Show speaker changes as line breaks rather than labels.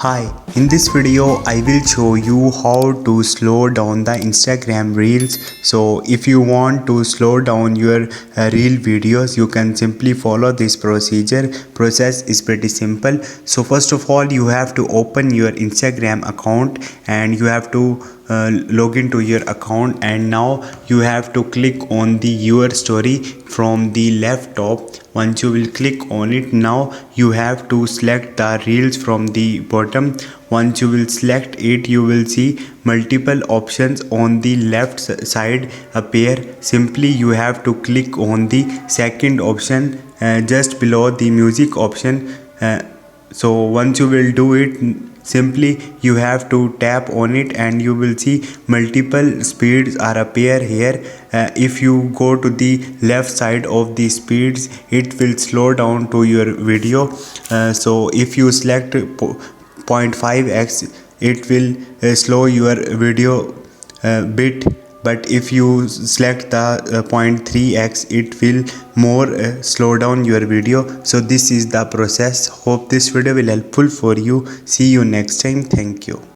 Hi, in this video I will show you how to slow down the Instagram reels. So if you want to slow down your reel videos, you can simply follow this process is pretty simple. So first of all, you have to open your Instagram account and you have to log into your account, and now you have to click on the your story from the left top. Once you will click on it, now you have to select the reels from the bottom. Once you will select it, you will see multiple options on the left side appear. Simply you have to click on the second option just below the music option. So once you will do it, simply you have to tap on it and you will see multiple speeds are appear here. If you go to the left side of the speeds, it will slow down to your video. So if you select 0.5x, it will slow your video bit, but if you select the 0.3x, it will more slow down your video. So this is the process. Hope this video will helpful for you. See you next time. Thank you.